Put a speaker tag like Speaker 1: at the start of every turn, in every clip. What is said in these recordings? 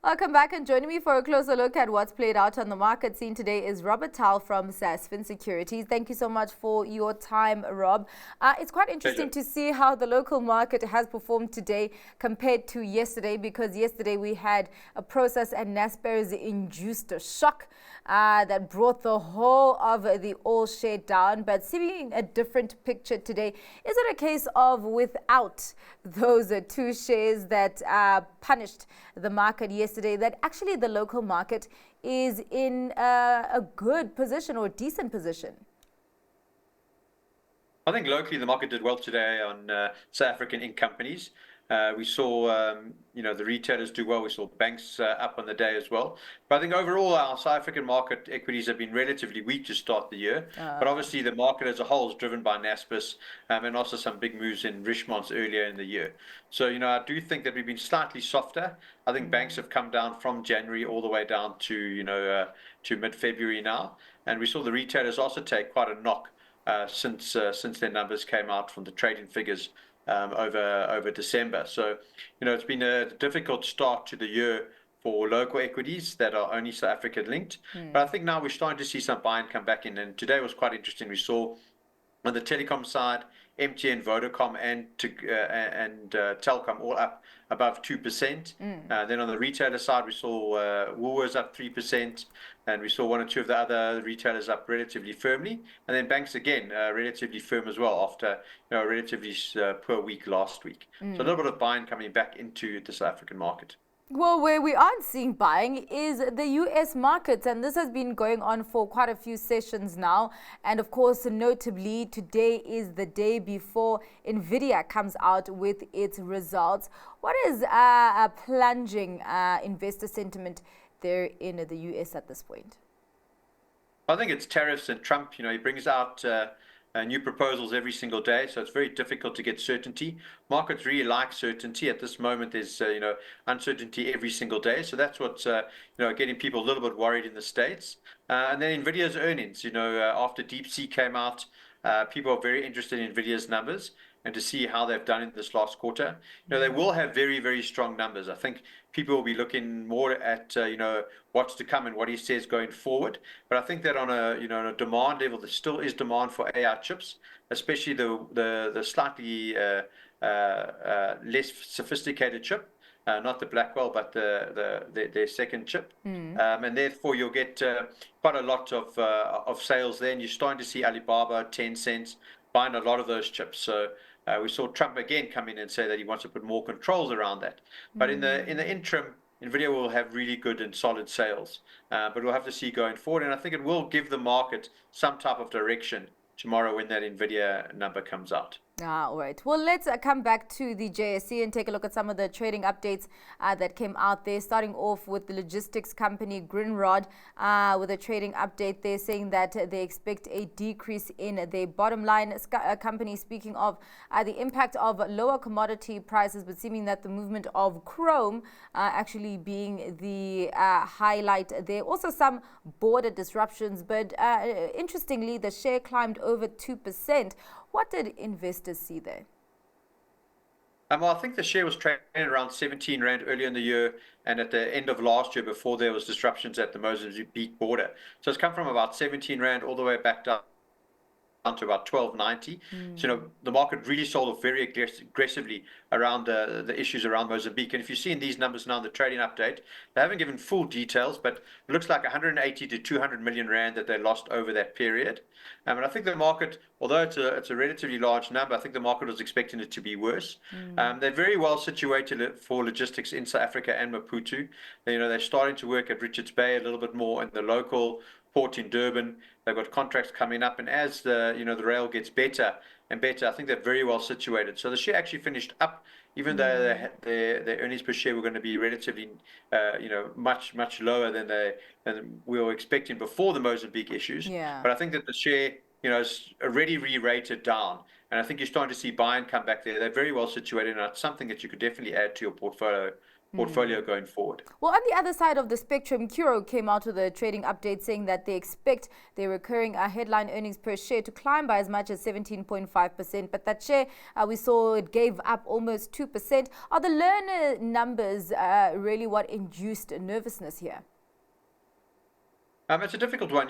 Speaker 1: Welcome back, and joining me for a closer look at what's played out on the market scene today is Towell from Sasfin Securities. Thank you so much for your time, Rob. It's quite interesting to see how the local market has performed today compared to yesterday, because yesterday we had a process and Naspers induced a shock that brought the whole of the all share down, but seeing a different picture today. Is it a case of without those two shares that punished the market yesterday, that actually the local market is in a good position or decent position?
Speaker 2: I think locally the market did well today on South African Inc. companies. We saw, the retailers do well. We saw banks up on the day as well. But I think overall our South African market equities have been relatively weak to start the year. But obviously the market as a whole is driven by Naspers and also some big moves in Richemont earlier in the year. So, I do think that we've been slightly softer. I think banks have come down from January all the way down to, to mid-February now. And we saw the retailers also take quite a knock since their numbers came out from the trading figures over December. So, it's been a difficult start to the year for local equities that are only South African linked. But I think now we're starting to see some buying come back in. And today was quite interesting. We saw on the telecom side, MTN, Vodacom, and Telkom all up above 2%. Then on the retailer side, we saw Woolworths up 3%, and we saw one or two of the other retailers up relatively firmly. And then banks again, relatively firm as well after a relatively poor week last week. So a little bit of buying coming back into the South African market.
Speaker 1: Well, where we aren't seeing buying is the US markets, and this has been going on for quite a few sessions now. And of course, notably, today is the day before Nvidia comes out with its results. What is a plunging investor sentiment there in the US at this point?
Speaker 2: I think it's tariffs and Trump. He brings out new proposals every single day, so it's very difficult to get certainty. Markets really like certainty. At this moment, there's uncertainty every single day, so that's what's getting people a little bit worried in the States. And then Nvidia's earnings. After DeepSeek came out, people are very interested in Nvidia's numbers and to see how they've done in this last quarter. They will have very, very strong numbers. I think people will be looking more at what's to come and what he says going forward. But I think that on a demand level, there still is demand for AI chips, especially the slightly less sophisticated chip. Not the Blackwell, but their second chip, and therefore you'll get quite a lot of sales there. And you're starting to see Alibaba, Tencent buying a lot of those chips. So we saw Trump again come in and say that he wants to put more controls around that. But in the interim, Nvidia will have really good and solid sales. But we'll have to see going forward. And I think it will give the market some type of direction tomorrow when that Nvidia number comes out.
Speaker 1: All right. Well, let's come back to the JSE and take a look at some of the trading updates that came out there, starting off with the logistics company Grindrod with a trading update. They're saying that they expect a decrease in their bottom line. Company speaking of the impact of lower commodity prices, but seeming that the movement of chrome actually being the highlight there. Also some border disruptions, but interestingly, the share climbed over 2%. What did investors see there?
Speaker 2: Well, I think the share was trading around 17 Rand earlier in the year and at the end of last year before there was disruptions at the Mozambique border. So it's come from about 17 Rand all the way back down to about 12.90. So the market really sold off very aggressively around the issues around Mozambique. And if you see in these numbers now in the trading update, they haven't given full details, but it looks like 180 to 200 million Rand that they lost over that period. And I think the market, although it's a relatively large number, I think the market was expecting it to be worse. They're very well situated for logistics in South Africa and Maputo. They're starting to work at Richards Bay a little bit more in the local port in Durban. They've got contracts coming up, and as the rail gets better and better, I think they're very well situated. So the share actually finished up, even though their earnings per share were going to be relatively, much lower than we were expecting before the Mozambique issues.
Speaker 1: Yeah.
Speaker 2: But I think that the share, is already re-rated down, and I think you're starting to see buying come back there. They're very well situated, and it's something that you could definitely add to your portfolio portfolio going forward.
Speaker 1: Well, on the other side of the spectrum, Curo came out with a trading update saying that they expect their recurring headline earnings per share to climb by as much as 17.5%. But that share, we saw it gave up almost 2%. Are the learner numbers really what induced nervousness here?
Speaker 2: It's a difficult one,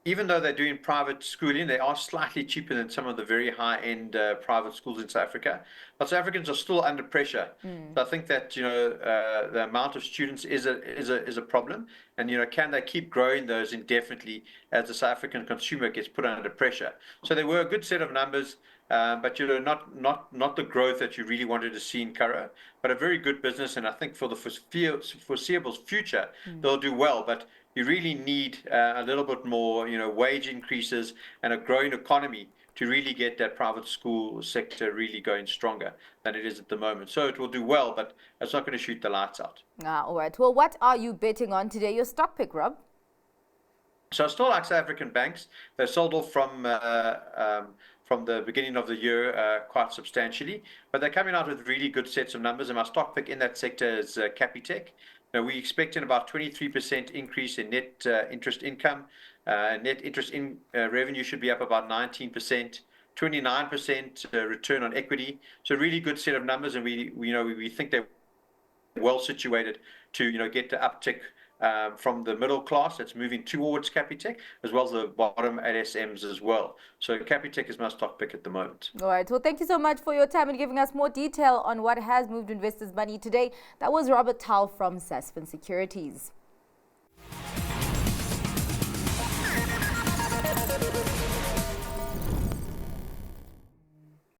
Speaker 2: even though they're doing private schooling, they are slightly cheaper than some of the very high-end private schools in South Africa. But South Africans are still under pressure. So I think that the amount of students is a problem, and can they keep growing those indefinitely as the South African consumer gets put under pressure? So they were a good set of numbers, but not the growth that you really wanted to see in Curro, but a very good business, and I think for the foreseeable future they'll do well. But you really need a little bit more, wage increases and a growing economy to really get that private school sector really going stronger than it is at the moment. So it will do well, but it's not going to shoot the lights out.
Speaker 1: All right. Well, what are you betting on today? Your stock pick, Rob?
Speaker 2: So I still like South African banks. They sold off from the beginning of the year quite substantially, but they're coming out with really good sets of numbers. And my stock pick in that sector is Capitec. Now, we're expecting about 23% increase in net interest income. Net interest revenue should be up about 19%, 29% return on equity. So really good set of numbers, and we think they're well situated to get the uptick from the middle class that's moving towards Capitec, as well as the bottom LSMs as well. So Capitec is my stock pick at the moment.
Speaker 1: All right. Well, thank you so much for your time and giving us more detail on what has moved investors' money today. That was Robert Towell from Sasfin Securities.